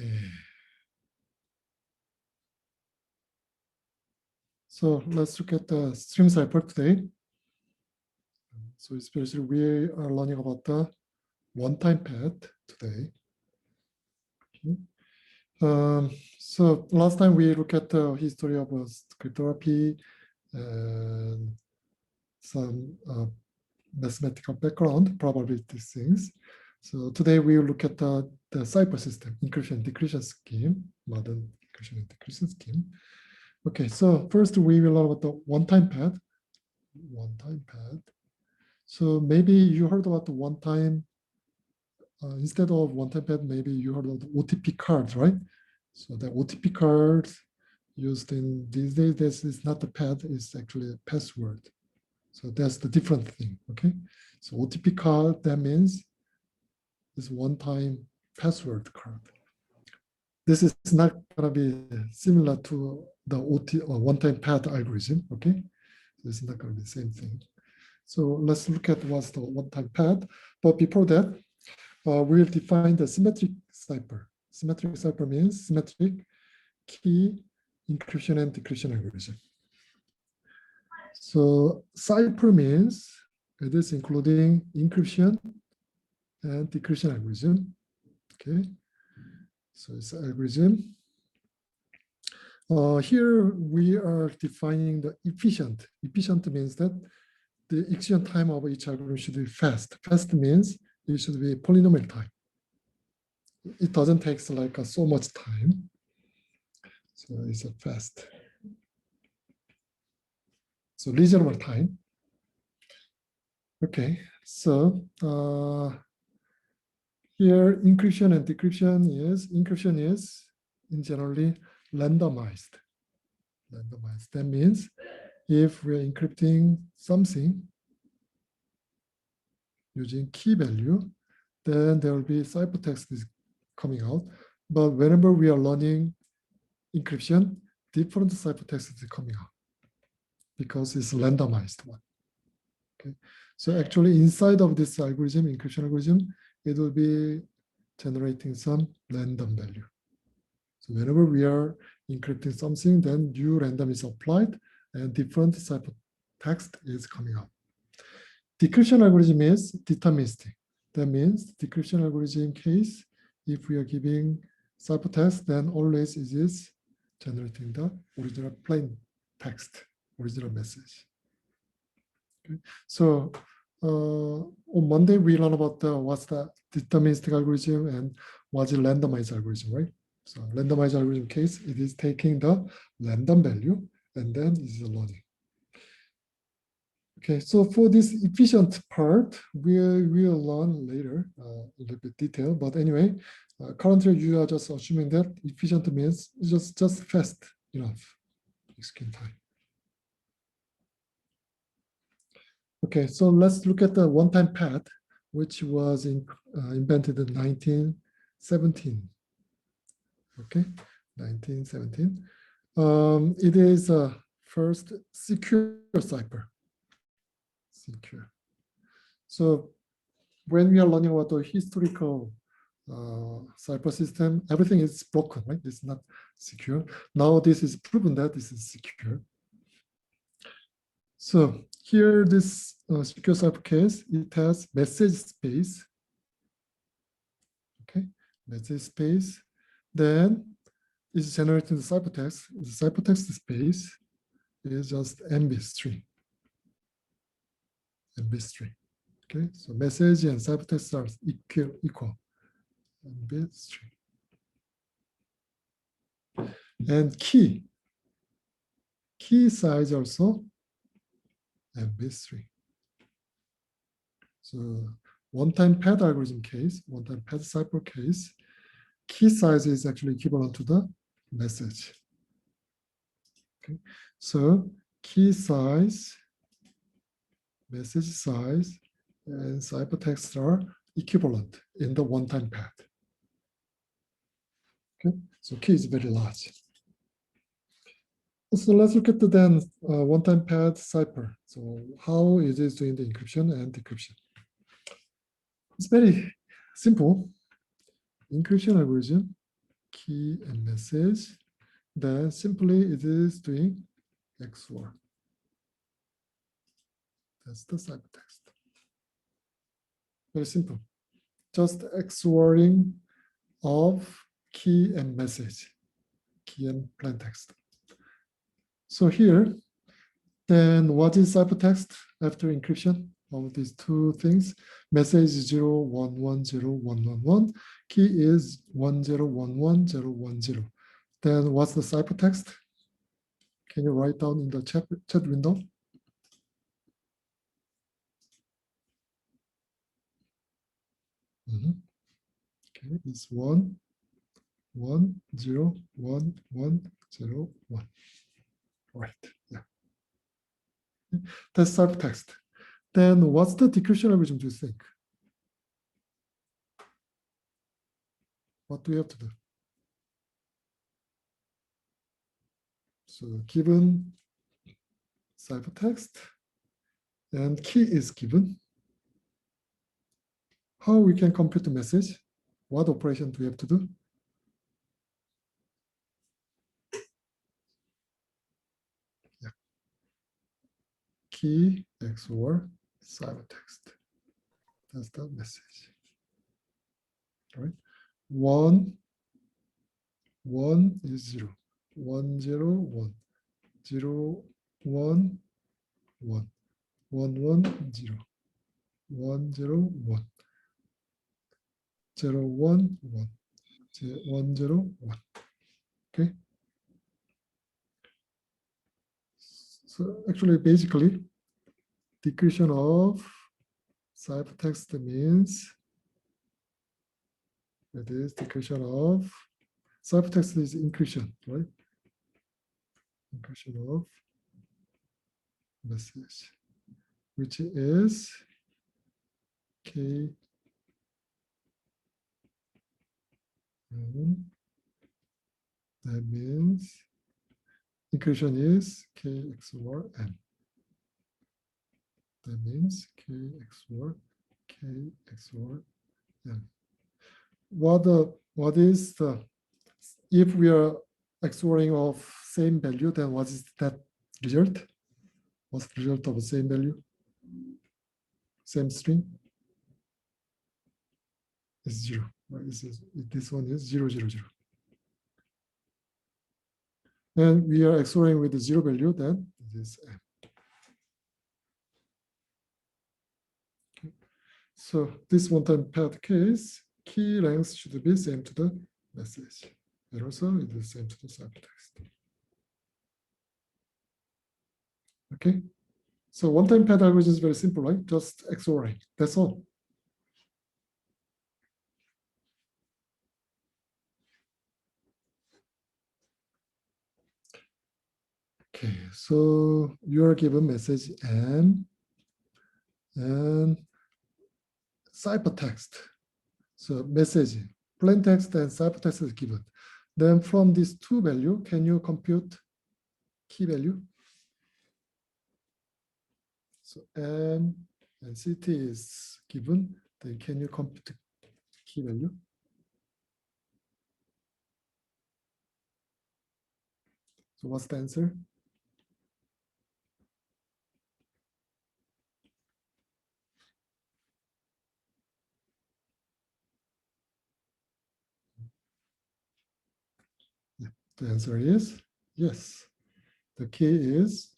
Okay. So let's look at the stream cipher today. So especially we are learning about the one-time path today. Okay. So last time we looked at the history of cryptography and some mathematical background, probability things. So today we will look at the cipher system, encryption and decryption scheme, modern encryption and decryption scheme. Okay, so first we will learn about the one-time path. One-time path. So maybe you heard about the one-time, instead of one-time path, maybe you heard of the OTP cards, right? So the OTP cards used in these days, this is not the path, it's actually a password. So that's the different thing, okay? So OTP card, that means it's one-time password card. This is not gonna be similar to the one-time path algorithm, okay? So it's not gonna be the same thing. So let's look at what's the one-time path. But before that, we'll define the symmetric cipher. Symmetric cipher means symmetric key encryption and decryption algorithm. So cipher means it is including encryption and decryption algorithm. Okay, so it's algorithm. Here we are defining the efficient. Efficient means that the execution time of each algorithm should be fast. Fast means it should be polynomial time. It doesn't take like so much time. So it's a fast. So reasonable time. Okay, so here encryption and decryption is in generally randomized. Randomized. That means if we're encrypting something using key value, then there will be ciphertext is coming out. But whenever we are learning encryption, different ciphertext is coming out because it's randomized one. Okay, so actually inside of this algorithm, encryption algorithm, it will be generating some random value. So whenever we are encrypting something, then new random is applied and different ciphertext is coming out. Decryption algorithm is deterministic. That means decryption algorithm case, if we are giving ciphertext, then always it is generating the original plain text, original message. Okay. So on Monday we learn about what's the deterministic algorithm and what's the randomized algorithm, right? So randomized algorithm case, it is taking the random value and then it is learning. Okay, so for this efficient part, we will learn later a little bit detail. But anyway, currently you are just assuming that efficient means just fast enough execution time. Okay, so let's look at the one-time path, which was invented in 1917. Okay, 1917. It is a first secure cipher. Secure. So when we are learning about the historical cipher system, everything is broken, right? It's not secure. Now this is proven that this is secure. So here, this secure cipher case, it has message space. Okay, message space. Then it's generating the ciphertext. The ciphertext space is just MB string. MB string. Okay, so message and ciphertext are equal. MB string. And key size also MB string. So one-time path algorithm case, one-time path cipher case, key size is actually equivalent to the message. Okay, so key size, message size, and ciphertext are equivalent in the one-time path. Okay, so key is very large. So let's look at the then one-time path cipher. So how is it doing the encryption and decryption? It's very simple. Encryption algorithm, key and message, then simply it is doing XOR. That's the ciphertext. Very simple. Just XORing of key and message, key and plain text. So here, then what is ciphertext after encryption of these two things? Message is 0110111. Key is 1011010. Then what's the ciphertext? Can you write down in the chat window? Okay, it's 1101101. Right. Yeah. That's ciphertext. Then what's the decryption algorithm, do you think? What do you have to do? So given ciphertext and key is given, how we can compute the message? What operation do we have to do? Yeah. Key XOR ciphertext. That's the message. All right. 1 is 0. 1 0 1 0 1 1 1 1 0 1 0 1 0 1 1 1 0 1. Okay. So actually, basically, decryption of ciphertext means it is decryption of ciphertext is encryption, right? Encryption of message, which is K and that means encryption is K XOR N. That means K XOR N. What is the, if we are XORing of same value, then what is that result? What's the result of the same value? Same string? Is 0. Right? This one is 0 0 0. And we are XORing with the 0 value, then it is N. Okay. So this one-time paired case, key length should be same to the message. And also it is same to the ciphertext. Okay. So one-time paired algorithm is very simple, right? Just XORing. That's all. Okay, so you are given message N and ciphertext. So message, plain text and ciphertext is given. Then from these two value, can you compute key value? So M and CT is given. Then can you compute key value? So what's the answer? Yeah, the answer is yes. The key is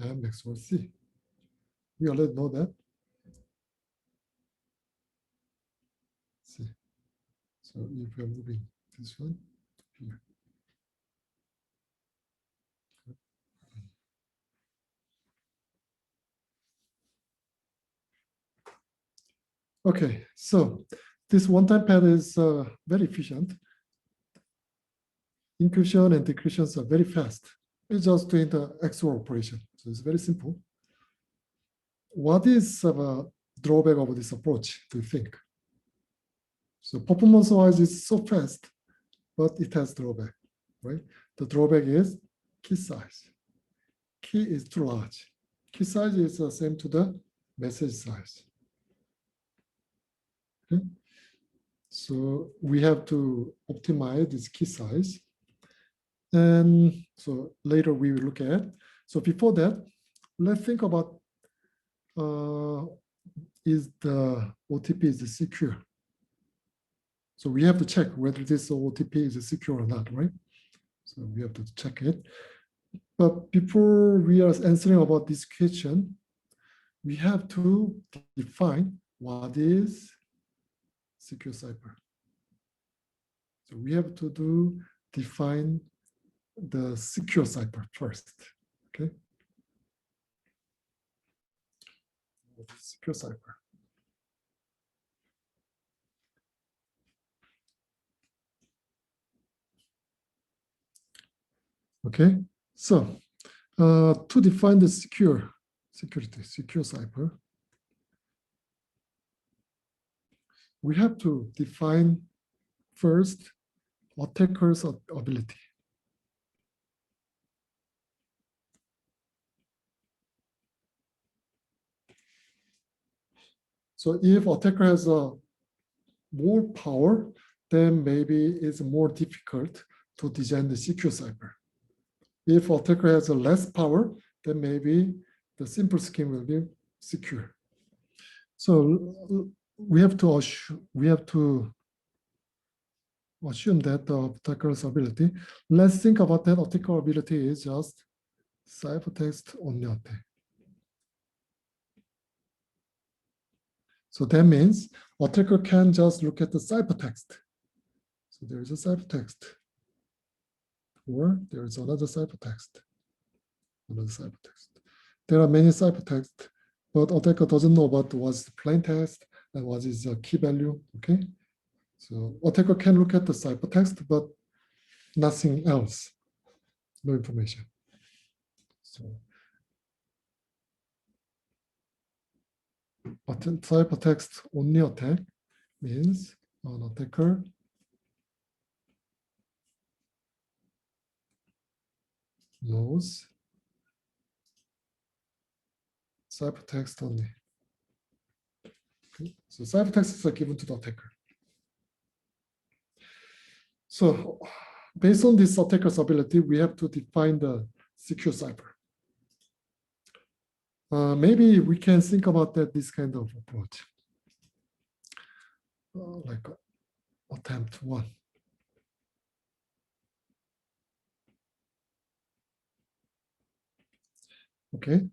M XOR C. We already know that. C. So if you're moving this one here. Okay, so this one-time paired is very efficient. Encryption and decryptions are very fast. It's just doing the XOR operation. So it's very simple. What is the drawback of this approach, do you think? So performance-wise, it's so fast, but it has drawback, right? The drawback is key size. Key is too large. Key size is the same to the message size. Okay? So we have to optimize this key size. And so later we will look at. So before that, let's think about is the OTP is secure. So we have to check whether this OTP is secure or not, right? So we have to check it. But before we are answering about this question, we have to define what is secure cipher. So we have to define the secure cipher first, okay? Secure cipher. Okay, so to define the secure cipher, we have to define first attacker's ability. So if attacker has more power, then maybe it's more difficult to design the secure cipher. If attacker has less power, then maybe the simple scheme will be secure. So we have to assume that the attacker's ability. Let's think about that. Attacker ability is just ciphertext only attack. So that means attacker can just look at the ciphertext. So there is a ciphertext, or there is another ciphertext. There are many ciphertexts, but attacker doesn't know about what's the plain text and what is the key value. Okay, so attacker can look at the ciphertext, but nothing else, no information. So ciphertext only attack means an attacker knows ciphertext only. Okay. So ciphertext is given to the attacker. So based on this attacker's ability, we have to define the secure cipher. Maybe we can think about that this kind of approach, like attempt 1. Okay.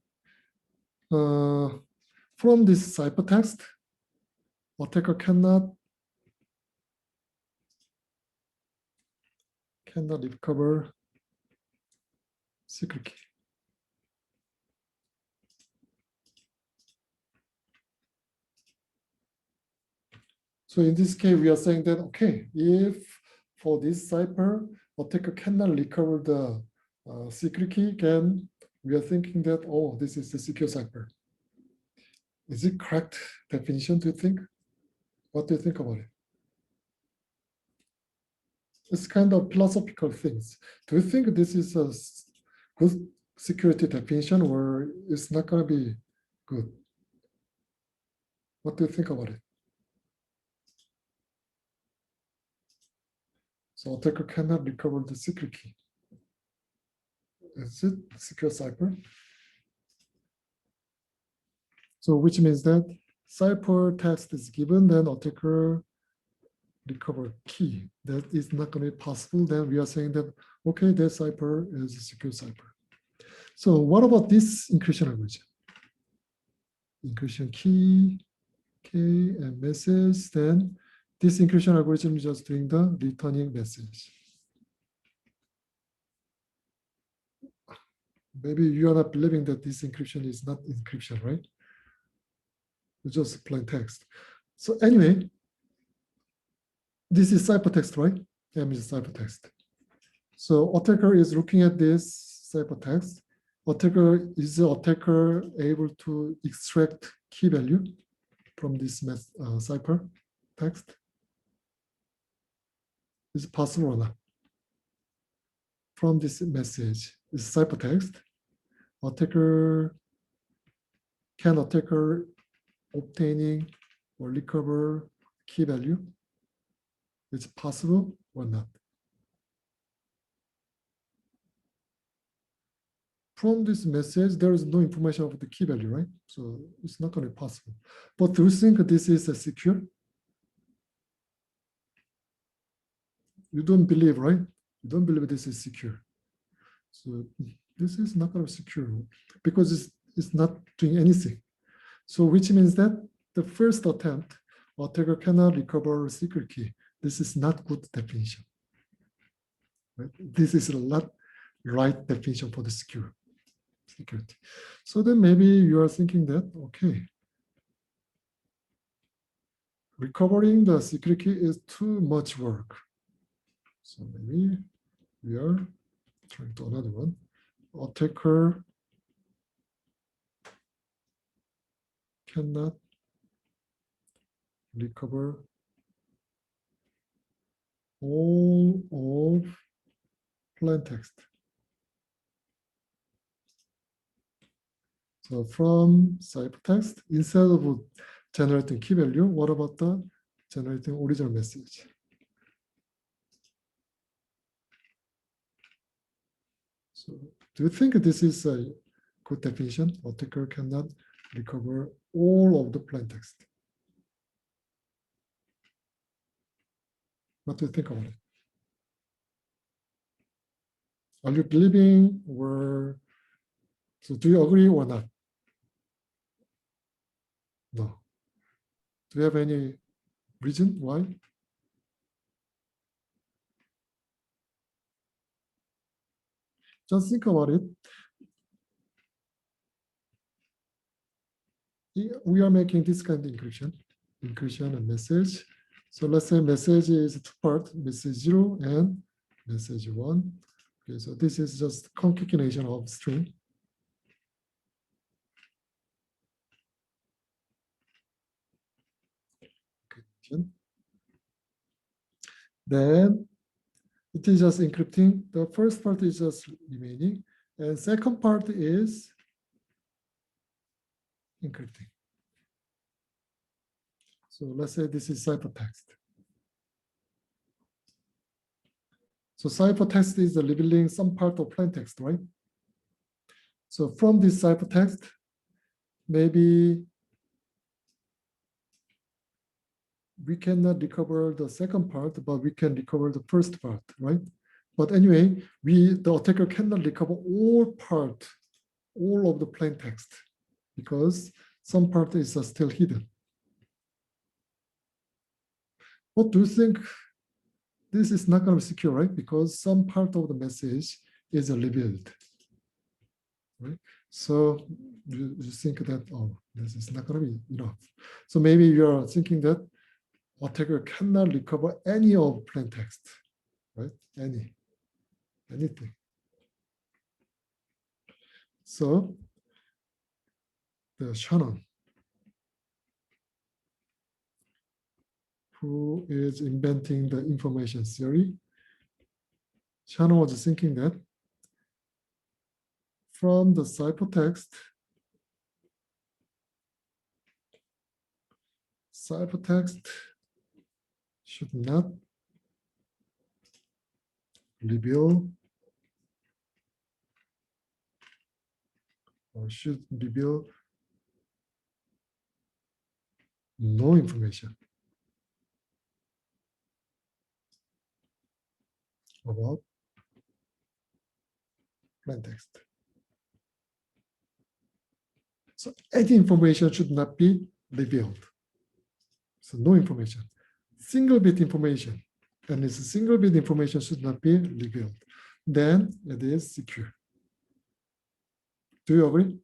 From this ciphertext, attacker cannot recover secret key. So in this case, we are saying that, okay, if for this cipher, attacker cannot recover the secret key, then we are thinking that, oh, this is the secure cipher. Is it correct definition, do you think? What do you think about it? It's kind of philosophical things. Do you think this is a good security definition, or it's not going to be good? What do you think about it? So attacker cannot recover the secret key. Is it secure cipher? So which means that cipher text is given, then attacker recover key. That is not going to be possible. Then we are saying that, okay, that cipher is a secure cipher. So what about this encryption algorithm? Encryption key, and message. Then this encryption algorithm is just doing the returning message. Maybe you are not believing that this encryption is not encryption, right? It's just plain text. So anyway, this is ciphertext, right? M is ciphertext. So attacker is looking at this ciphertext. Is the attacker able to extract key value from this cipher text? Is it possible or not? From this message, this ciphertext, can attacker, obtaining or recover key value It's possible or not? From this message, there is no information of the key value, right? So it's not going to be possible. But do you think this is secure? You don't believe, right? You don't believe this is secure. So this is not going to be secure because it's not doing anything. So which means that the first attempt, attacker cannot recover a secret key. This is not good definition. Right? This is not right definition for the security. So then maybe you are thinking that, okay, recovering the secret key is too much work. So maybe we are trying to another one. Attacker cannot recover all of plain text. So from ciphertext, instead of generating key value, what about the generating original message? So do you think this is a good definition? Attacker cannot recover all of the plain text. What do you think about it? Are you believing or so do you agree or not? No. Do you have any reason why? Just think about it. We are making this kind of encryption and message. So let's say message is two part, message 0 and message 1. Okay, so this is just concatenation of string. Then it is just encrypting. The first part is just remaining, and second part is encrypting. So let's say this is ciphertext. So ciphertext is revealing some part of plain text, right? So from this ciphertext, maybe we cannot recover the second part, but we can recover the first part, right? But anyway, the attacker cannot recover all of the plain text, because some part is still hidden. What do you think? This is not going to be secure, right? Because some part of the message is revealed, right? So you think that, oh, this is not going to be enough. So maybe you're thinking that attacker cannot recover any of plain text, right? Anything. So the Shannon, who is inventing the information theory, Shannon was thinking that from the ciphertext should not reveal or should reveal no information about plain text. So any information should not be revealed. So no information. Single bit information. And this single bit information should not be revealed. Then it is secure. Do you agree?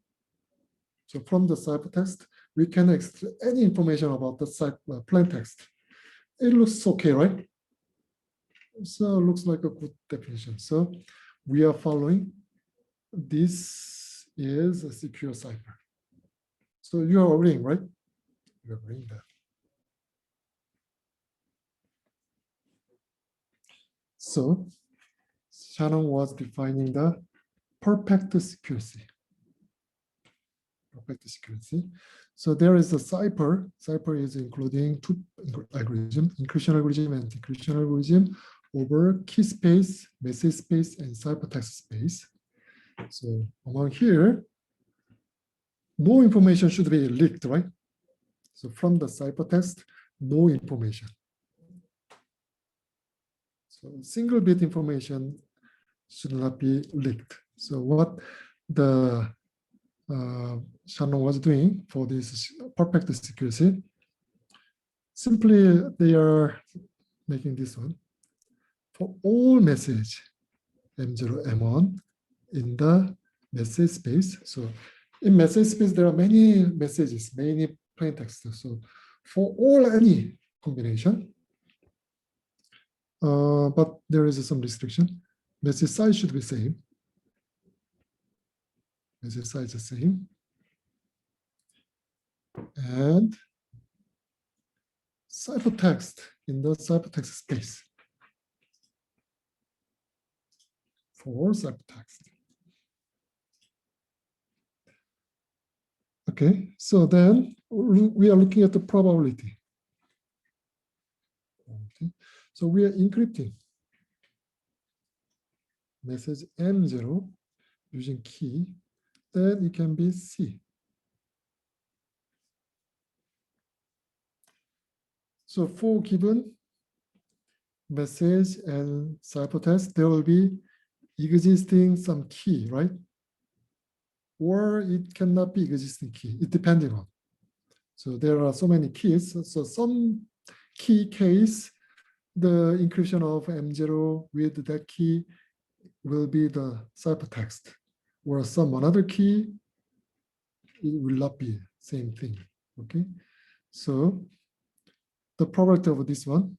So from the ciphertext, we can extract any information about the plain text. It looks okay, right? So it looks like a good definition. So we are following. This is a secure cipher. So you are agreeing, right? You're agreeing that. So Shannon was defining the perfect secrecy. perfect secrecy. So there is a cipher. Cipher is including two algorithms, encryption algorithm and decryption algorithm over key space, message space, and ciphertext space. So among here, no information should be leaked, right? So from the ciphertext, no information. So single bit information should not be leaked. So what the Shannon was doing for this perfect secrecy, simply they are making this one for all message M0, M1 in the message space. So in message space, there are many messages, many plain text. So for all any combination, but there is some restriction. Message size should be same. Message size is the same. And ciphertext in the ciphertext space for ciphertext. Okay, so then we are looking at the probability. Okay. So we are encrypting message M0 using key, then it can be C. So for given message and ciphertext, there will be existing some key, right? Or it cannot be existing key, it depending on. So there are so many keys. So some key case, the encryption of M0 with that key will be the ciphertext, or some another key, it will not be same thing. Okay, so the product of this one,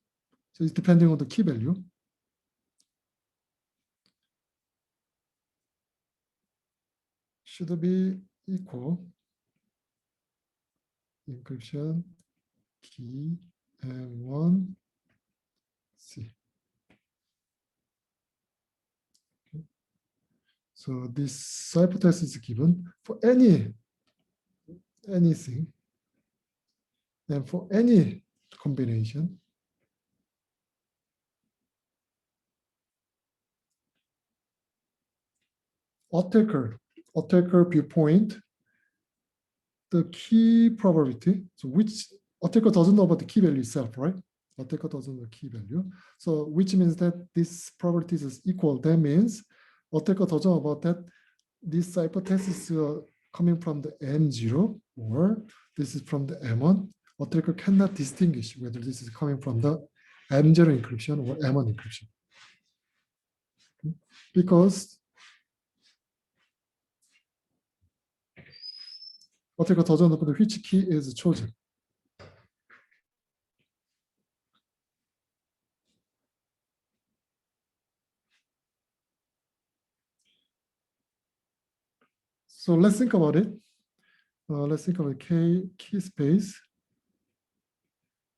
so it's depending on the key value. Should be equal encryption key M1 C. Okay. So this ciphertext is given for anything and for any combination. Attacker viewpoint, the key probability, so which attacker doesn't know about the key value itself, right? Attacker doesn't know the key value. So which means that this probability is equal. That means attacker doesn't know about that this ciphertext is coming from the M0 or this is from the M1. Attacker cannot distinguish whether this is coming from the M0 encryption or M1 encryption. Because attacker doesn't know which key is chosen. So let's think about it. Let's think about key space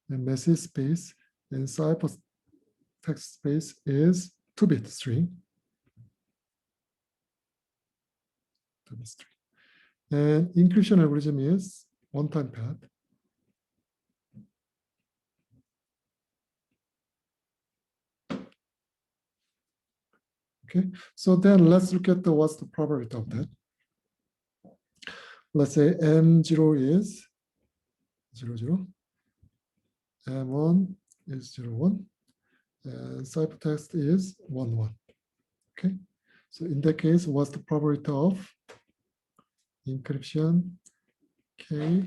and message space and ciphertext space is 2-bit string. 2-bit string. And encryption algorithm is one-time path. Okay, so then let's look at what's the probability of that. Let's say M0 is 00, M1 is 01, and ciphertext is 11. Okay, so in that case, what's the probability of encryption K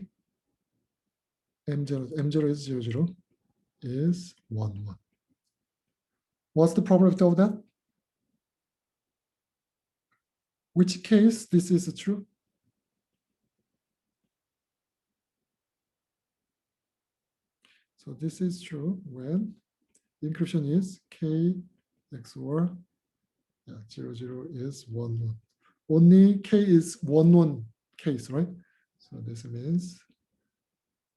M0 is 00 is 11. What's the probability of that? Which case this is true? So this is true when encryption is K XOR 00 is 11. Only K is 11 case, right? So this means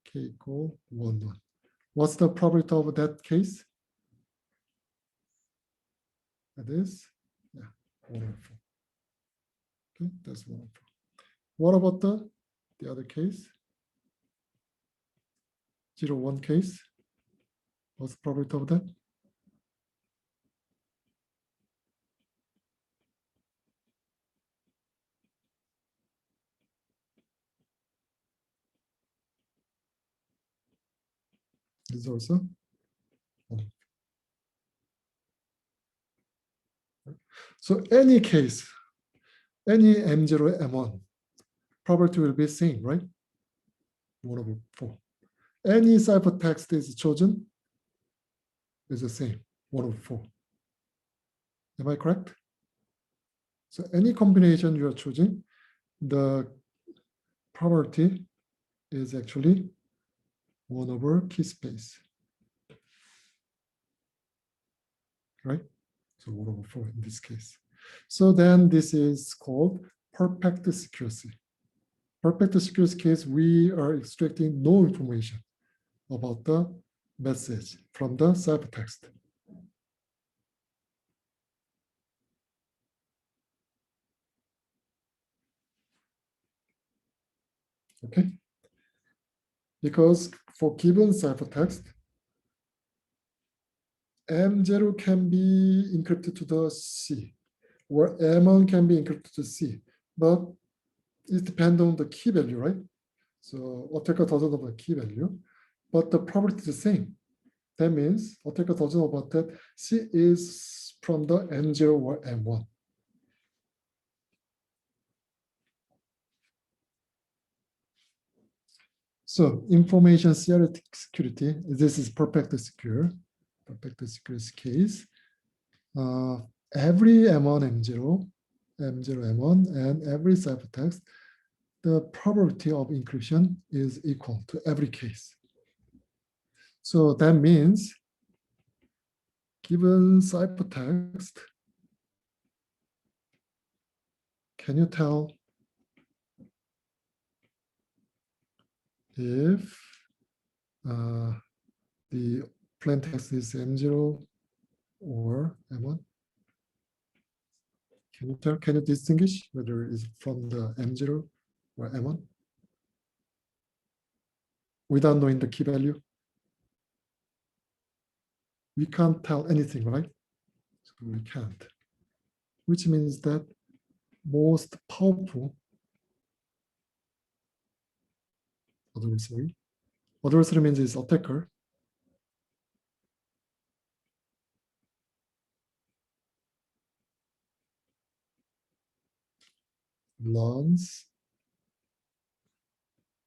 K equal 11. What's the probability of that case? That is 1 over 4. Okay, that's 1 over 4. What about the the other case, 0, 1 case. What's the probability of that? This is also 1. So any case, any M0, M1, probability will be same, right? 1/4. Any ciphertext is chosen is the same, 1/4. Am I correct? So any combination you are choosing, the probability is actually 1/key space, right? So 1/4 in this case. So then this is called perfect secrecy. Perfect secrecy case, we are extracting no information about the message from the ciphertext. Okay? Because for given ciphertext, M0 can be encrypted to the C, or M1 can be encrypted to C, but it depends on the key value, right? So attacker doesn't know the key value, but the probability is the same. That means attacker doesn't know about that C is from the M0 or M1. So information theoretic security, this is perfectly secure case. Every M1, M0, M1, and every ciphertext, the probability of encryption is equal to every case. So that means given ciphertext, can you tell if the plain text is M0 or M1? Can you tell, can you distinguish whether it's from the M0 or M1 without knowing the key value? We can't tell anything, right? So we can't, which means that most powerful adversary means is attacker, learns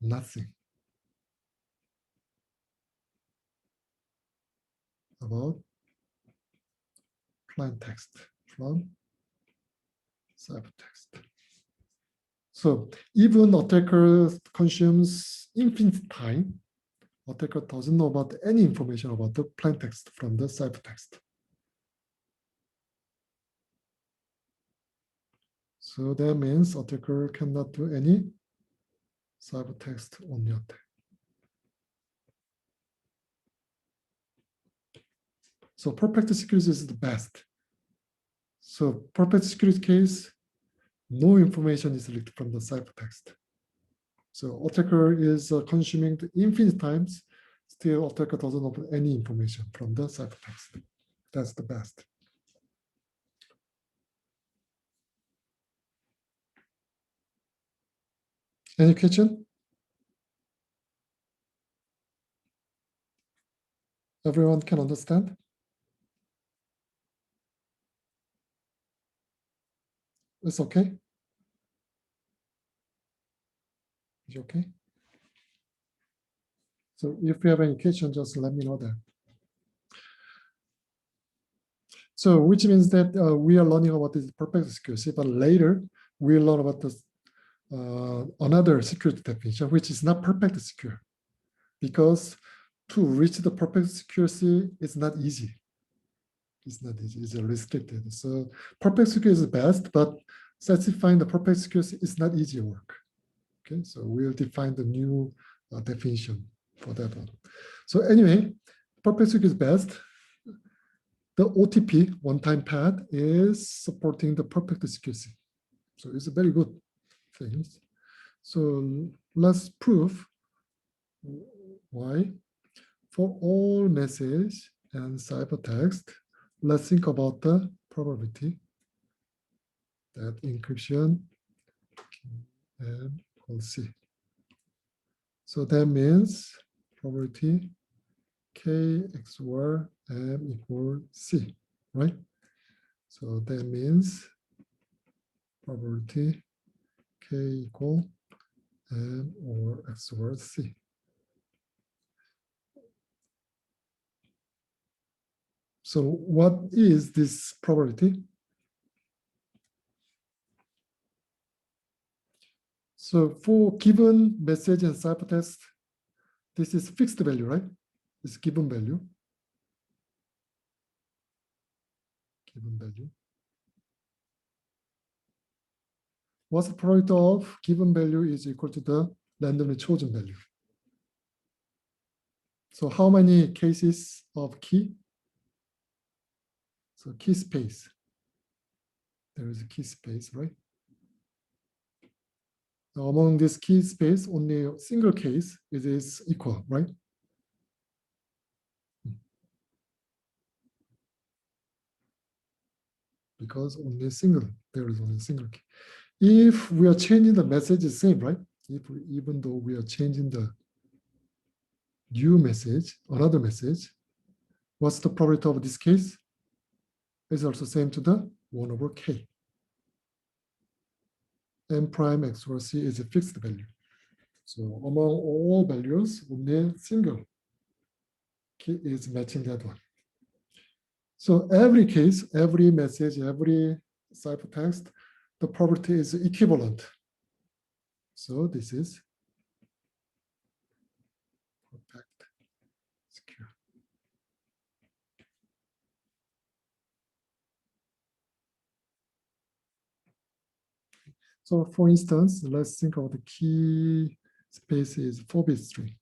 nothing about plain text from ciphertext. So even attacker consumes infinite time, attacker doesn't know about any information about the plain text from the ciphertext. So that means attacker cannot do any ciphertext only attack. So perfect security is the best. So perfect security case, no information is leaked from the ciphertext. So attacker is consuming the infinite times, still attacker doesn't open any information from the ciphertext. That's the best. Any question? Everyone can understand? It's okay? Is it okay? So if you have any question, just let me know that. So which means that we are learning about this perfect security, but later we'll learn about this another security definition, which is not perfect secure, because to reach the perfect security is not easy. It's not easy, it's restricted. So perfect security is best, but specifying the perfect security is not easy work. Okay, so we'll define the new definition for that one. So anyway, perfect security is best. The OTP, one-time pad, is supporting the perfect security. So it's a very good thing. So let's prove why. For all message and ciphertext, let's think about the probability that encryption and equals C. So that means probability K XOR M equal C, right? So that means probability K equal M or XOR C. So what is this probability? So for given message and ciphertext, this is fixed value, right? It's given value. Given value. What's the product of given value is equal to the randomly chosen value. So how many cases of key? So key space. There is a key space, right? Now among this key space, only a single case is equal, right? Because only single, there is only single key. If we are changing the message, is same, right? Even though we are changing the new message, another message, what's the probability of this case? It's also same to the 1 over k. M prime XOR C is a fixed value. So among all values, only single key is matching that one. So every case, every message, every ciphertext, the probability is equivalent. So this is perfect secure. So for instance, let's think of the key space is 4-bit string.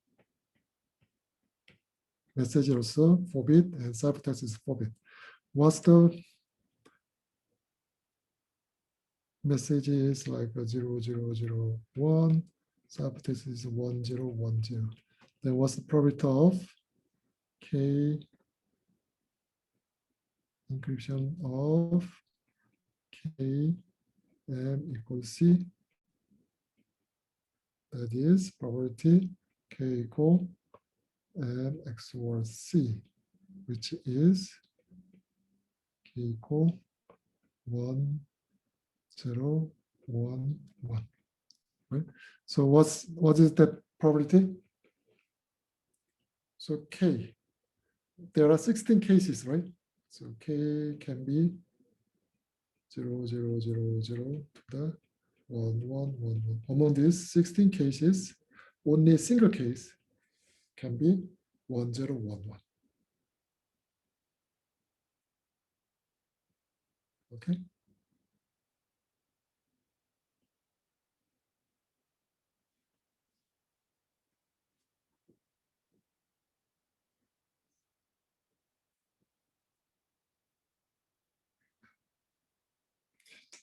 Message also 4-bit and ciphertext is 4-bit. What's the message is like 0001, ciphertext is 1010. Then what's the probability of K encryption of K M equals C? That is probability K equal M XOR C, which is K equal 1, 0, 1, 1. Right? So what is that probability? So K, there are 16 cases, right? So K can be 0, 0, 0, 0 to the 1, 1, 1, 1. Among these 16 cases, only a single case can be 1, 0, 1, 1. Okay.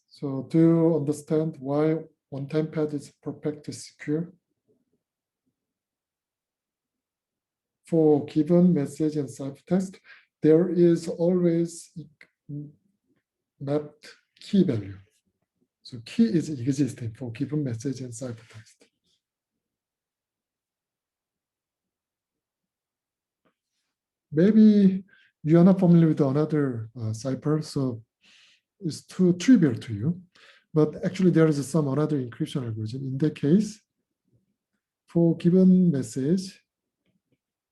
So do you understand why one-time pad is perfectly secure? For given message and ciphertext, there is always mapped key value. So key is existing for given message and ciphertext. Maybe you are not familiar with another cipher, so it's too trivial to you. But actually, there is some another encryption algorithm. In that case, for given message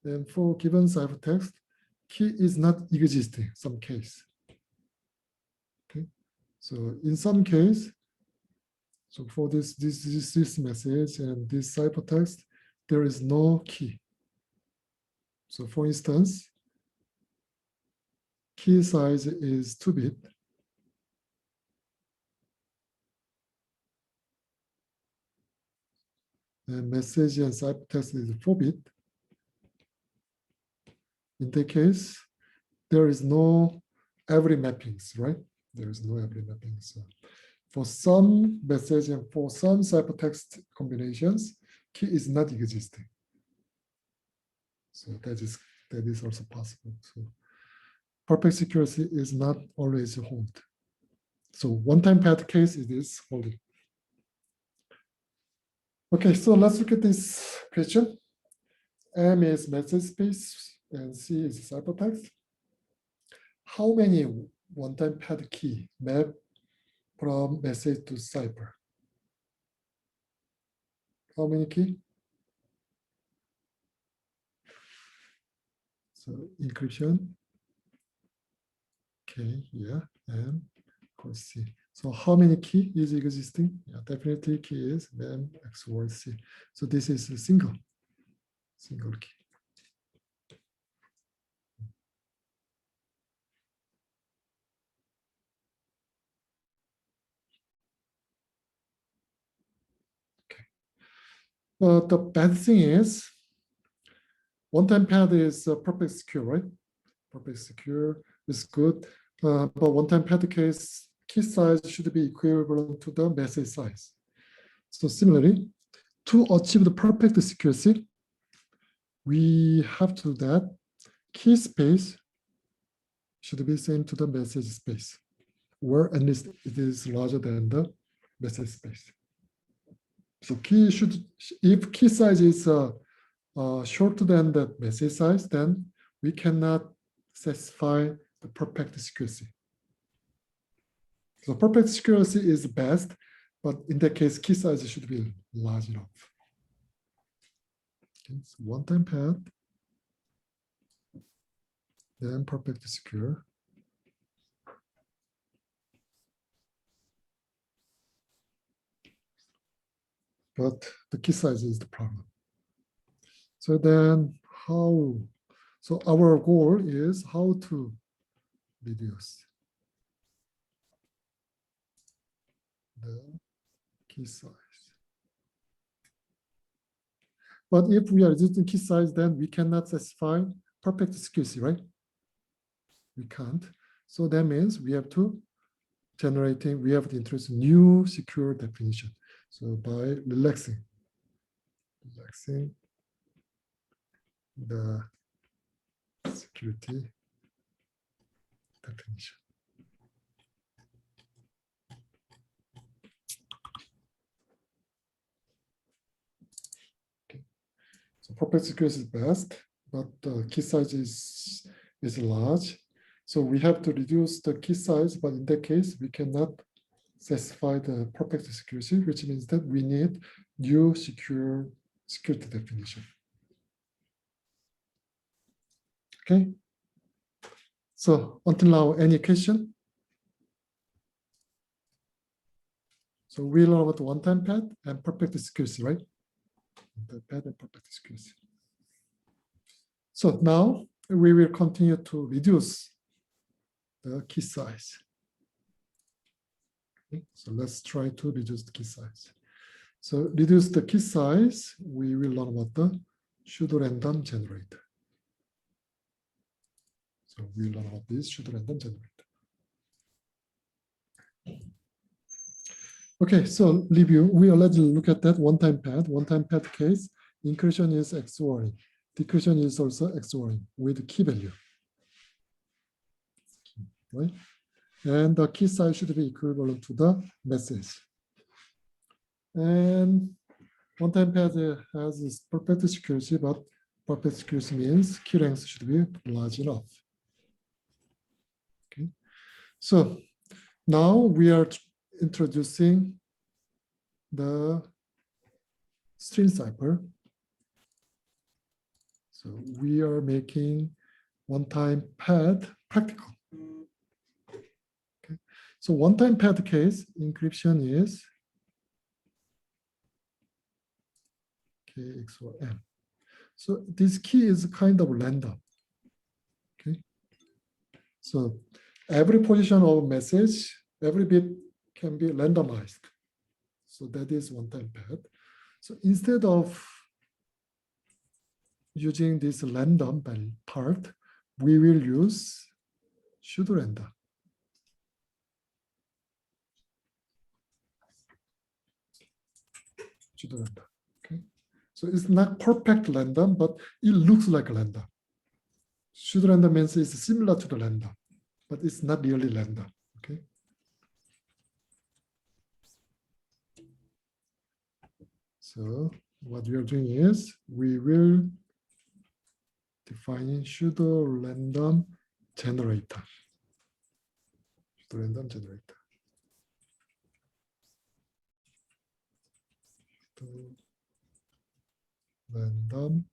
and for given ciphertext, key is not existing. Some case. Okay, so in some case, so for this message and this ciphertext, there is no key. So for instance, key size is 2-bit. And message and ciphertext is 4-bit. In that case, there is no every mappings, right? There is no every mappings. So for some message and for some ciphertext combinations, key is not existing. So that is also possible. So perfect security is not always hold. So one-time path case it is holding. Okay, so let's look at this question. M is message space and C is ciphertext. How many one-time path key map from message to cipher? How many key? So encryption. Okay, yeah, and of course C. So how many key is existing? Yeah, definitely key is mem XOR C. So this is a single key. The bad thing is one-time path is perfect secure, right? Perfect secure is good, but one-time path case key size should be equivalent to the message size. So similarly, to achieve the perfect security, we have to do that key space should be same to the message space, or at least it is larger than the message space. So key should, if key size is shorter than the message size, then we cannot satisfy the perfect security. So perfect security is best, but in that case, key size should be large enough. Okay, so one-time path, then perfect secure. But the key size is the problem. So then how? So our goal is how to reduce the key size. But if we are reducing key size, then we cannot specify perfect security, right? We can't. So that means we have to introduce new secure definition. So by relaxing the security definition. Okay. So perfect security is best, but the key size is large. So we have to reduce the key size, but in that case, we cannot specify the perfect security, which means that we need new security definition. Okay. So until now, any question? So we learn about one-time path and perfect security, right? The path and perfect security. So now we will continue to reduce the key size. Okay. So let's try to reduce the key size. So reduce the key size, we will learn about the pseudo-random generator. So we learn about this pseudo-random generator. Okay, so review. We already look at that one-time path. One-time path case, inclusion is XORing. Declusion is also XORing with key value. Right? And the key size should be equivalent to the message. And one-time path has this perfect security, but perfect security means key length should be large enough. Okay. So now we are introducing the string cipher. So we are making one-time path practical. Okay. So one-time path case, encryption is K XOR M. So this key is kind of random. Okay. So every position of message, every bit can be randomized. So that is one-time path. So instead of using this random part, we will use pseudo-random. Okay. So it's not perfect random, but it looks like random. Pseudo random means it's similar to the random, but it's not really random. Okay. So what we are doing is we will define pseudo random generator. Pseudo random generator. Pseudo random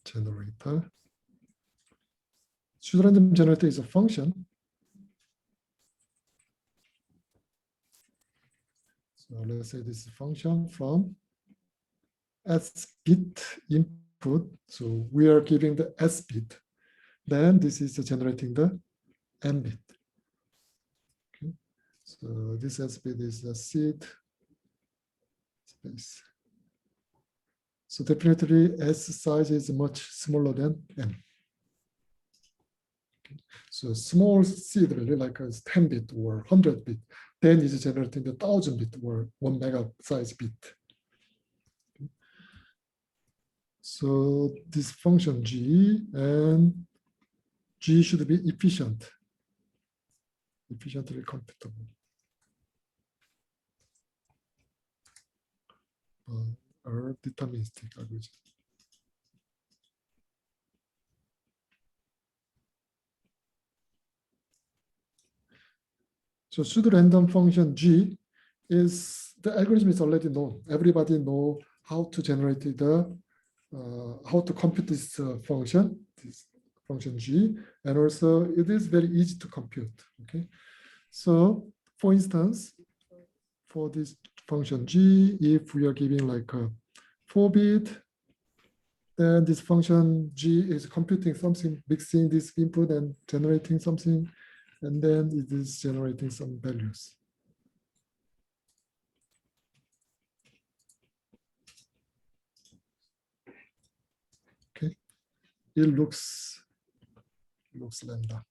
generator. Pseudo random generator is a function. So let's say this is a function from S bit input. So we are giving the S bit. Then this is generating the N bit. Okay. So this S bit is the seed space. So definitely S size is much smaller than N. Okay. So small seed really like a 10 bit or 100 bit, then it's generating the 1000 bit or 1 mega size bit. Okay. So this function G, and G should be efficient, efficiently computable. Or deterministic algorithm. So pseudo random function G is the algorithm is already known. Everybody know how to generate the how to compute this function G, and also it is very easy to compute. Okay, so for instance, for this function G, if we are giving like a 4-bit, then this function G is computing something, mixing this input and generating something, and then it is generating some values. Okay, it looks lambda.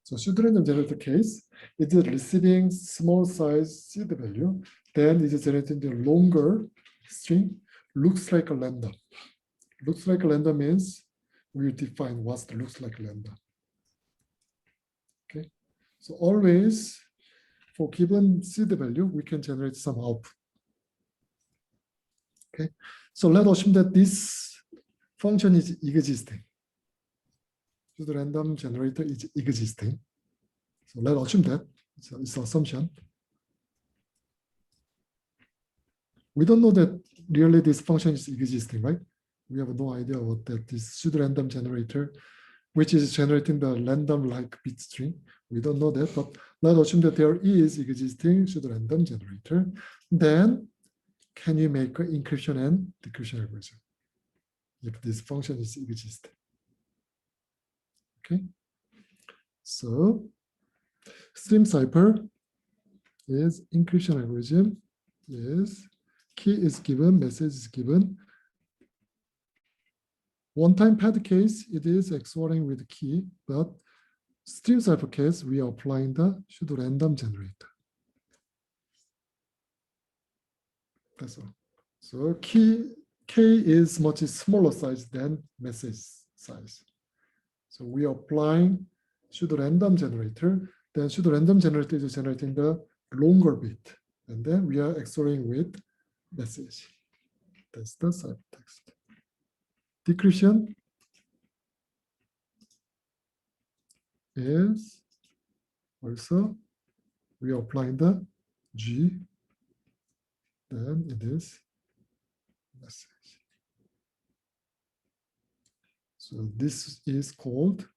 So pseudo random generator case, it is receiving small size seed value, then it is generating the longer string, looks like a lambda. Looks like a lambda means we define what looks like lambda. Okay, so always for given seed value, we can generate some output. Okay, so let's assume that this function is existing. Pseudo random generator is existing. So let's assume that it's an assumption. We don't know that really this function is existing, right? We have no idea what that this pseudo random generator, which is generating the random like bit string. We don't know that, but let's assume that there is existing pseudo random generator. Then can you make an encryption and decryption algorithm if this function is existing? Okay, so stream cipher is encryption algorithm is key is given, message is given. One-time pad case, it is XORing with key, but stream cipher case, we are applying the pseudo random generator. That's all. So K is much smaller size than message size. So we are applying pseudo random generator. Then pseudo random generator is generating the longer bit, and then we are XORing with message. That's the ciphertext. Decryption is also we are applying the G, then it is message. So this is called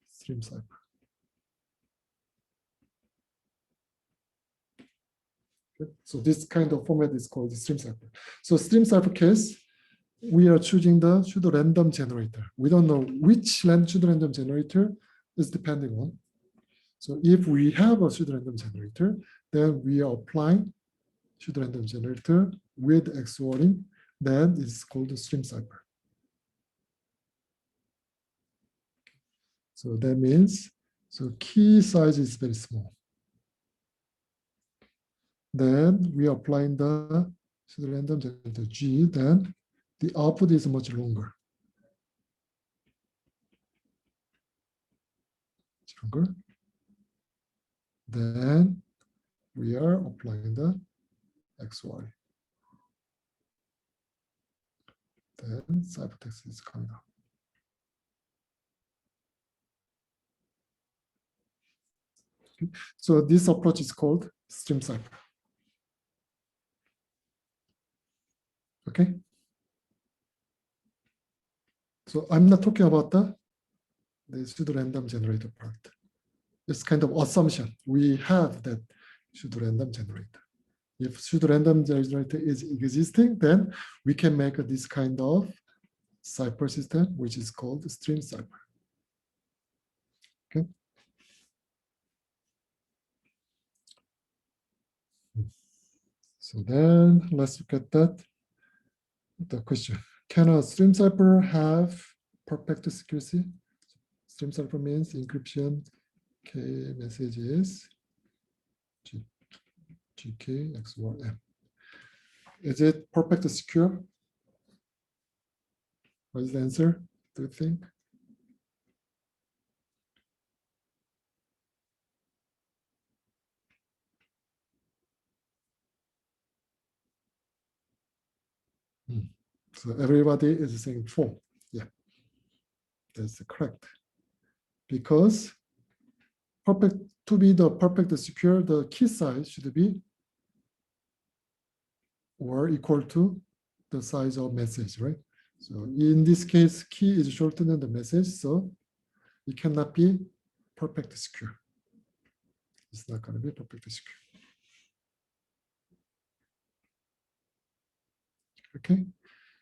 stream cipher. Okay. So this kind of format is called the stream cipher. So stream cipher case, we are choosing the pseudo random generator. We don't know which pseudo random generator is depending on. So if we have a pseudo random generator, then we are applying pseudo random generator with XORing, then it's called the stream cipher. So that means So key size is very small. Then we are applying the pseudo-random generator G, then the output is much longer. Then we are applying the XY. Then ciphertext is coming out. Okay. So this approach is called stream cipher. Okay. So I'm not talking about the pseudo-random generator part. It's kind of assumption. We have that pseudo-random generator. If pseudo-random generator is existing, then we can make this kind of cipher system, which is called stream cipher. Okay. So then let's look at that. The question: can a stream cipher have perfect secrecy? Stream cipher means encryption K messages GK XOR M. Is it perfect secure? What is the answer, do you think? So everybody is saying 4. Yeah, that's correct. Because to be the perfect secure, the key size should be or equal to the size of message, right? So in this case, key is shorter than the message, so it cannot be perfect secure. It's not going to be perfectly secure. Okay,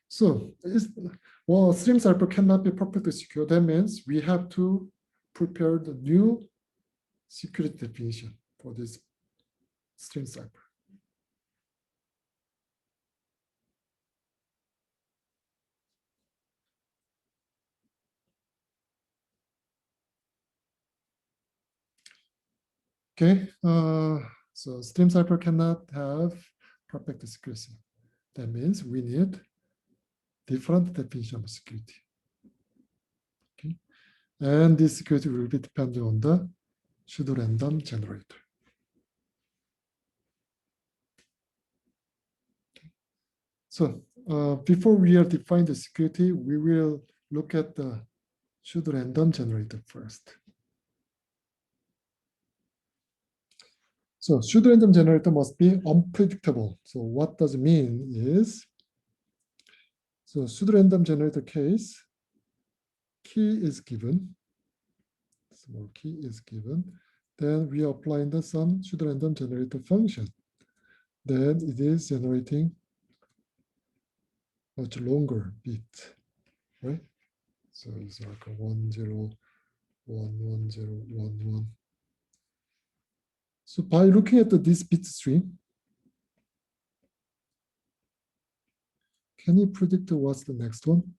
so well, stream cipher cannot be perfectly secure. That means we have to prepare the new security definition for this stream cipher. Okay, so stream cipher cannot have perfect secrecy. That means we need different definition of security. Okay, and this security will be dependent on the pseudo-random generator. So before we are define the security, we will look at the pseudo-random generator first. So pseudo-random generator must be unpredictable. So what does it mean is, so pseudo-random generator case, key is given, small key is given, then we are applying the some pseudo-random generator function. Then it is generating much longer bit, right? So it's like a 1 0 1 1 0 1 1. So by looking at this bit stream, can you predict what's the next one?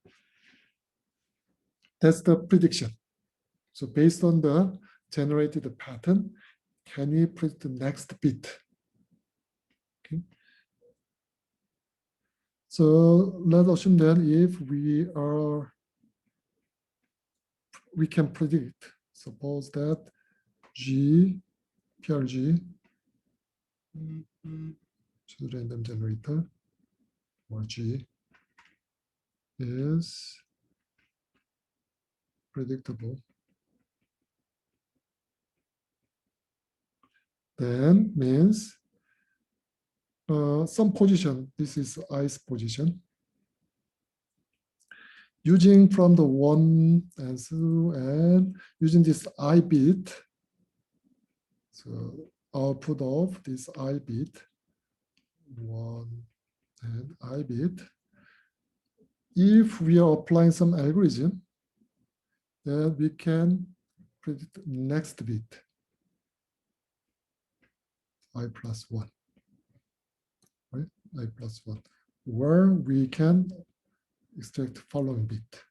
That's the prediction. So based on the generated pattern, can we predict the next bit? Okay. So let's assume that if we can predict, suppose that G, PRG, pseudo-random generator, or G, is predictable, then means some position, this is i's position, using from the 1 and so, and using this I bit, so output of this I bit, 1 and I bit, if we are applying some algorithm, then we can predict next bit, I plus 1, right? I plus 1, where we can extract following bit.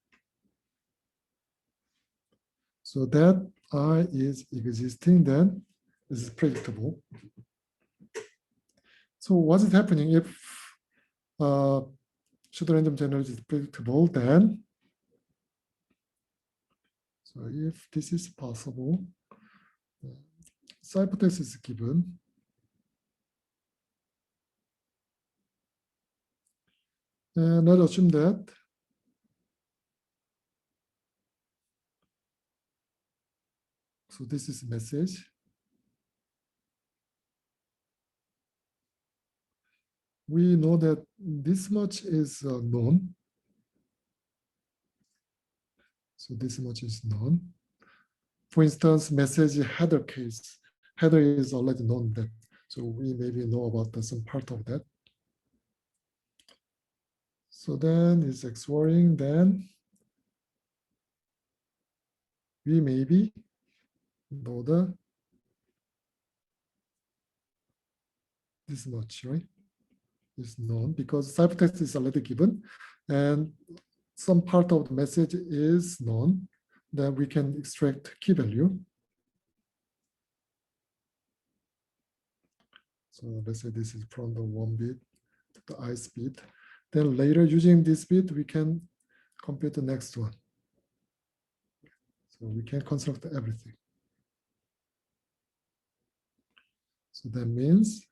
So that I is existing, then this is predictable. So what is happening if pseudo-random generator is predictable, then so if this is possible, ciphertext is given. And let's assume that so this is message. We know that this much is known. So this much is known. For instance, message header case. Header is already known that. So we maybe know about some part of that. So then it's XORing, then we maybe know this much, right? Is known because ciphertext is already given and some part of the message is known, then we can extract key value. So let's say this is from the 1 bit to the ith bit. Then later using this bit, we can compute the next one. So we can construct everything. So that means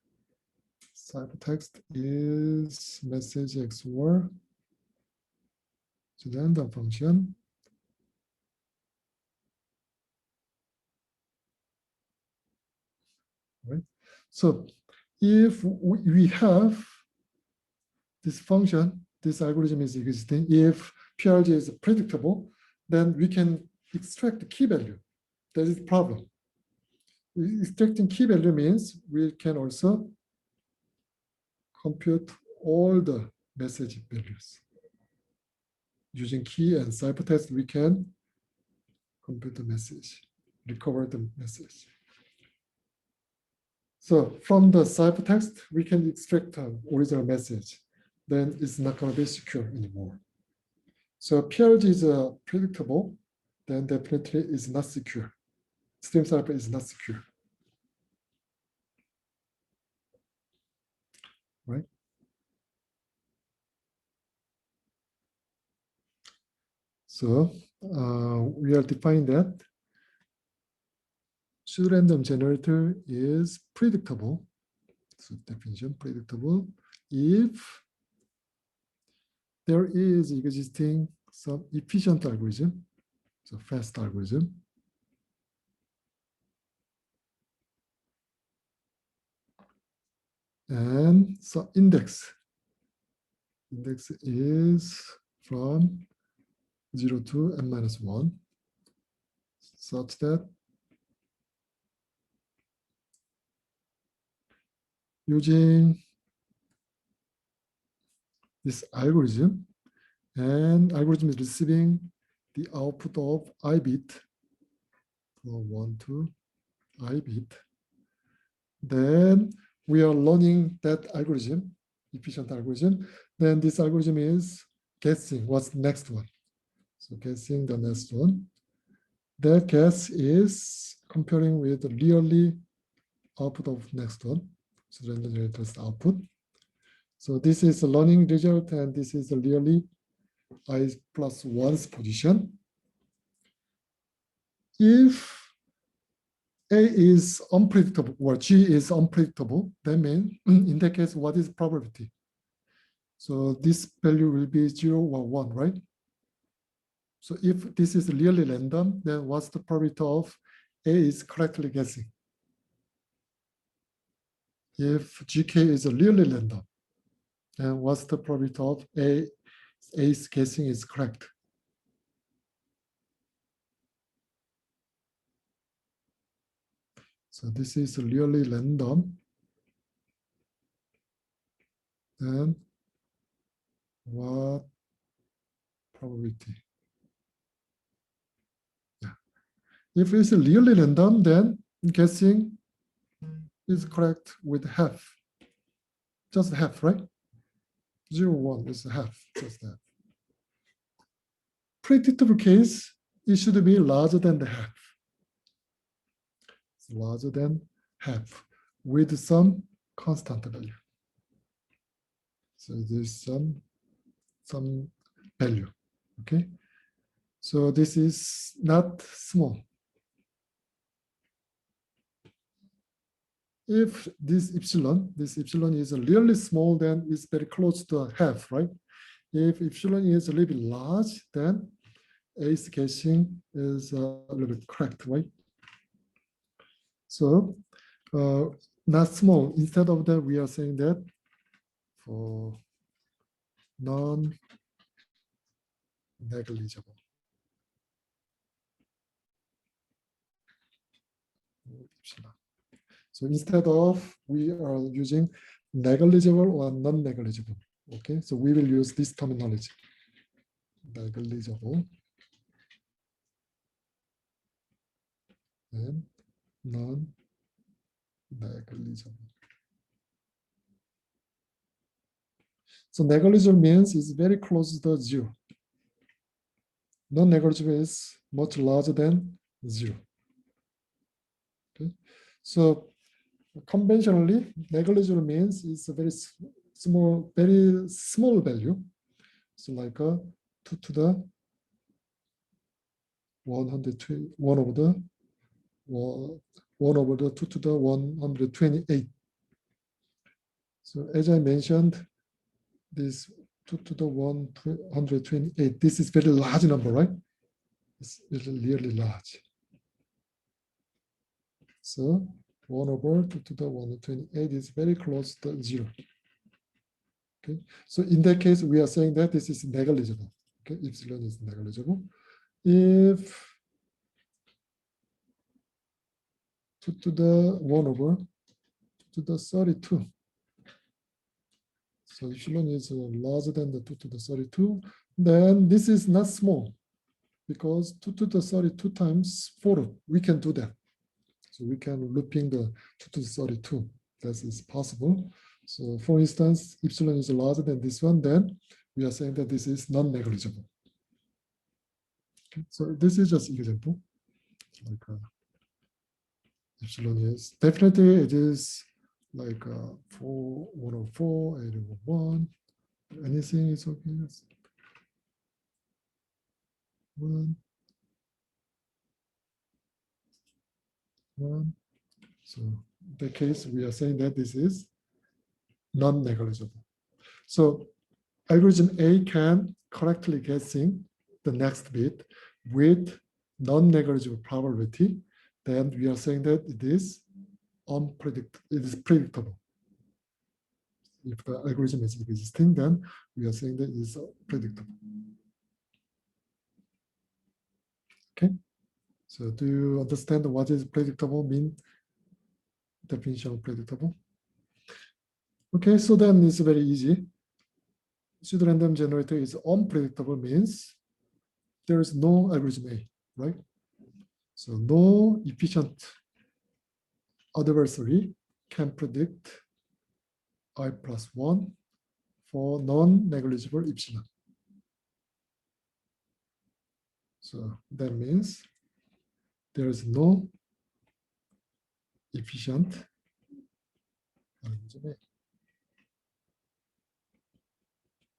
ciphertext is message XOR to the random function. Right. So if we have this function, this algorithm is existing, if PRG is predictable, then we can extract the key value. That is the problem. Extracting key value means we can also compute all the message values. Using key and ciphertext, we can compute the message, recover the message. So from the ciphertext, we can extract the original message. Then it's not going to be secure anymore. So PRG is predictable, then definitely is not secure. Stream cipher is not secure. Right? So we are defining that pseudo-random generator is predictable. So definition predictable if there is existing some efficient algorithm, so fast algorithm, and so index is from 0 to n-1, such that using this algorithm, and algorithm is receiving the output of I bit from 1 to I bit. Then we are learning that algorithm, efficient algorithm. Then this algorithm is guessing what's the next one. So guessing the next one. That guess is comparing with the really output of next one. So random generator's output. So this is the learning result, and this is the really I plus 1's position. If A is unpredictable or G is unpredictable, that means in that case, what is probability? So this value will be 0 or 1, right? So if this is really random, then what's the probability of A is correctly guessing? If GK is really random, then what's the probability of A's guessing is correct? So this is really random. Then what probability? Yeah. If it's really random, then guessing is correct with half. Just half, right? 0, 1 is half, just half. Predictable case, it should be larger than the half. It's larger than half with some constant value. So there's some value. Okay. So this is not small. If this epsilon is really small, then it's very close to a half, right? If epsilon is a little bit large, then ace caching is a little bit correct, right? So not small. Instead of that, we are saying that for non-negligible. So instead of we are using negligible or non-negligible. Okay, so we will use this terminology. Negligible and non-negligible. So negligible means it's very close to zero. Non-negligible is much larger than zero. Okay, so conventionally, negligible means it's a very small value. So like 2 to the 120, 1 over the 2 to the 128. So as I mentioned, this 2 to the 128, this is very large number, right? It's really large. So 1 over 2 to the 128 is very close to 0. Okay, so in that case, we are saying that this is negligible. Okay, epsilon is negligible. If 2 to the 1 over 2 to the 32. So epsilon is larger than the 2 to the 32, then this is not small because 2 to the 32 times 4, we can do that. So we can looping the 2 to the 32. That is possible. So for instance, epsilon is larger than this one, then we are saying that this is non-negligible. Okay, so this is just an example. Like epsilon is definitely it is like 104, 801. Anything is okay. Yes. 1. So in that case, we are saying that this is non-negligible. So algorithm A can correctly guessing the next bit with non-negligible probability. Then we are saying that it is predictable. If the algorithm is existing, then we are saying that it is predictable. Okay. So do you understand what is predictable mean? Definition of predictable. Okay, so then it's very easy. Pseudo-random generator is unpredictable means there is no algorithm A, right? So no efficient adversary can predict I plus 1 for non-negligible epsilon. So that means there is no efficient algorithm A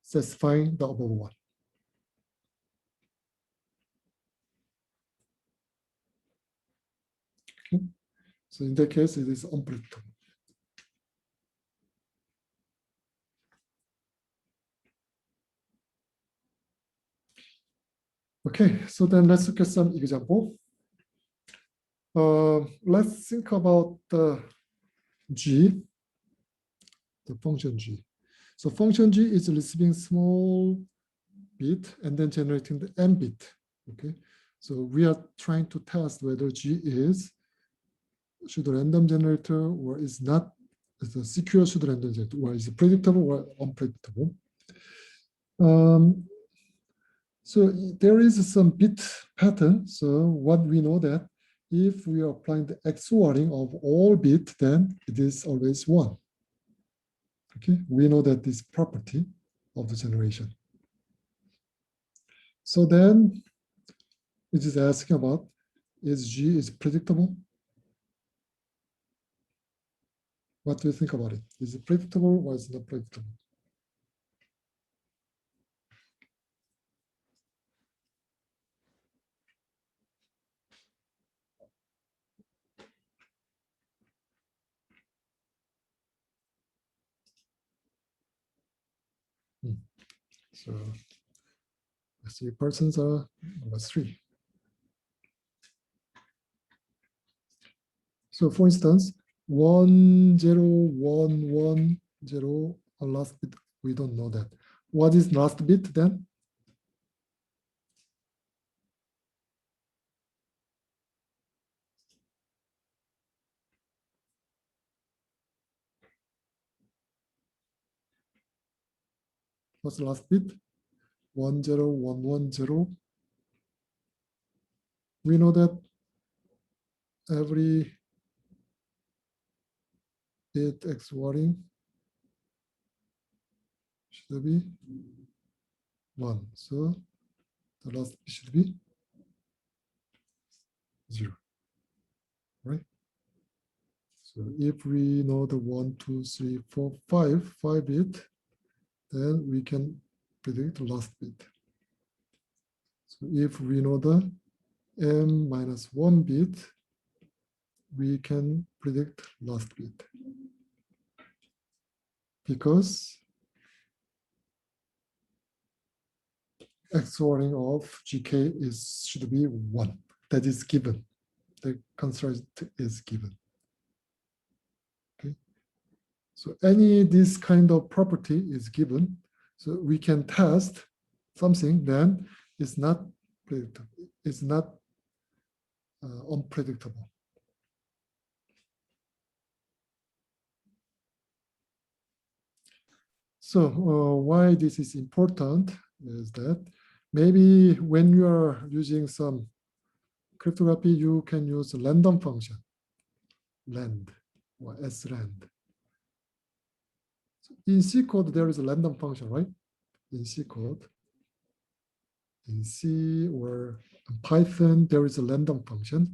satisfying the above one. Okay. So in that case, it is unpredictable. Okay, so then let's look at some example. Let's think about the G, the function G. So function G is receiving small bit and then generating the n bit. Okay, so we are trying to test whether G is pseudo-random generator or is not. It's a secure pseudo-random generator, or is it predictable or unpredictable. So there is some bit pattern. So what we know that if we are applying the XORing of all bit, then it is always 1. Okay, we know that this property of the generation. So then it is asking about is G is predictable? What do you think about it? Is it predictable or is it not predictable? So the 3 persons are number 3. So for instance, 10110 last bit, we don't know that. What is last bit then? What's the last bit? 10110. We know that every bit XORing should be 1. So the last bit should be 0, right? So if we know the 1, 2, 3, 4, 5 bit, then we can predict the last bit. So if we know the m minus 1 bit, we can predict last bit. Because XORing of GK should be 1. That is given. The construct is given. Okay. So any this kind of property is given. So we can test something, then it's not predictable. It's not unpredictable. So why this is important is that maybe when you are using some cryptography, you can use a random function, lend or srand. In C code, there is a random function, right? In C code. In C or Python, there is a random function.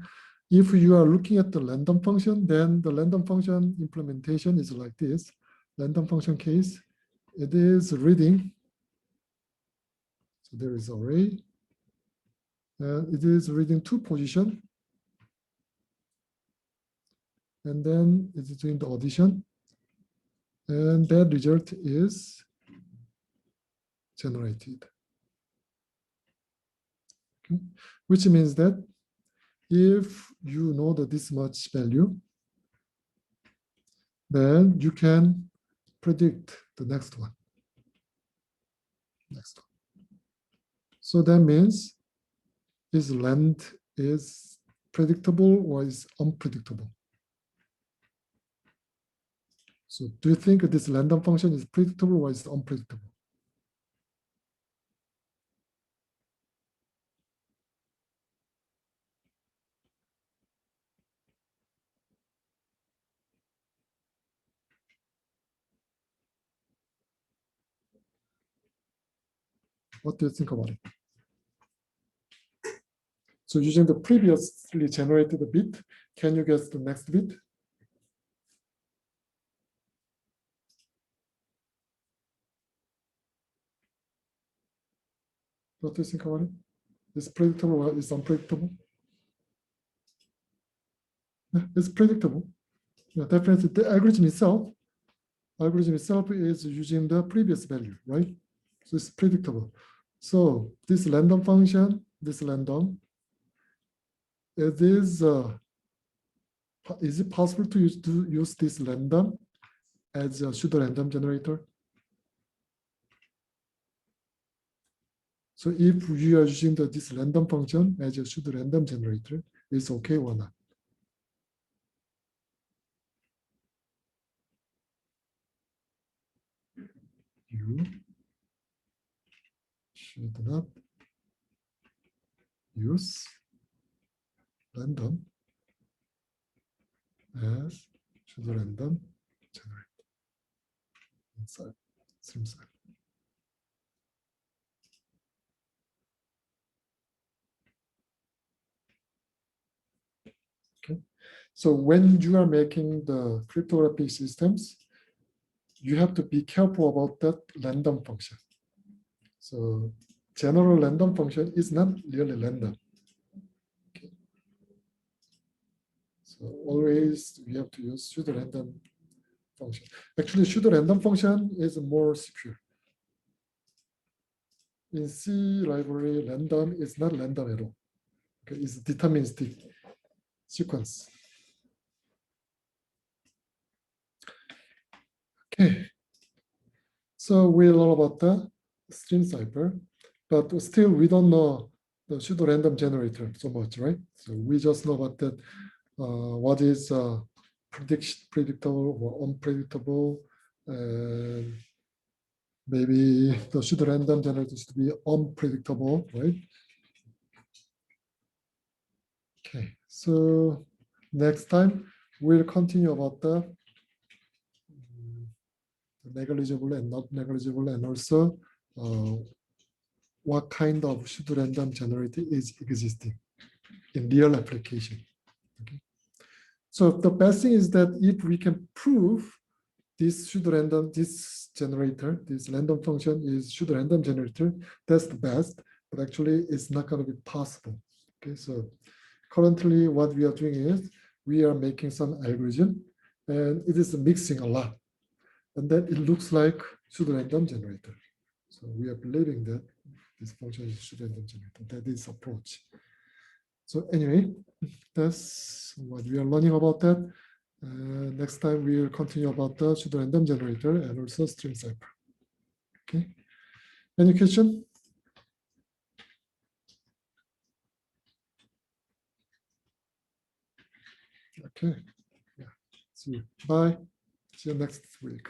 If you are looking at the random function, then the random function implementation is like this. Random function case, it is reading. So there is array. And it is reading 2 position. And then it's doing the addition. And that result is generated. Okay. Which means that if you know that this much value, then you can predict the next one. Next one. So that means is length is predictable or is unpredictable? So do you think this random function is predictable or is unpredictable? What do you think about it? So using the previously generated bit, can you guess the next bit? What do you think about it? Is predictable or is unpredictable? Yeah, it's predictable. Yeah, definitely the algorithm itself is using the previous value, right? So it's predictable. So this random function, this random, is it possible to use this random as a pseudo random generator? So if you are using this random function as a pseudo random generator, it's okay or not? You should not use random as pseudo random generator inside stream side. So when you are making the cryptographic systems, you have to be careful about that random function. So general random function is not really random. Okay. So always we have to use pseudo-random function. Actually, pseudo-random function is more secure. In C library, random is not random at all. Okay, it's deterministic sequence. Okay, so we learn about the string cipher, but still we don't know the pseudo-random generator so much, right? So we just know about that. What is predictable or unpredictable, and maybe the pseudo-random generator should be unpredictable, right? Okay, so next time we'll continue about the negligible and not negligible, and also what kind of pseudo-random generator is existing in real application. Okay. So the best thing is that if we can prove this pseudo-random, this generator, this random function is pseudo-random generator, that's the best, but actually it's not going to be possible. Okay, so currently what we are doing is we are making some algorithm and it is mixing a lot. And then it looks like pseudo-random generator. So we are believing that this function is pseudo-random generator. That is approach. So anyway, that's what we are learning about that. Next time we will continue about the pseudo-random generator and also string cipher. Okay. Any question? Okay. Yeah. See you. Bye. See you next week.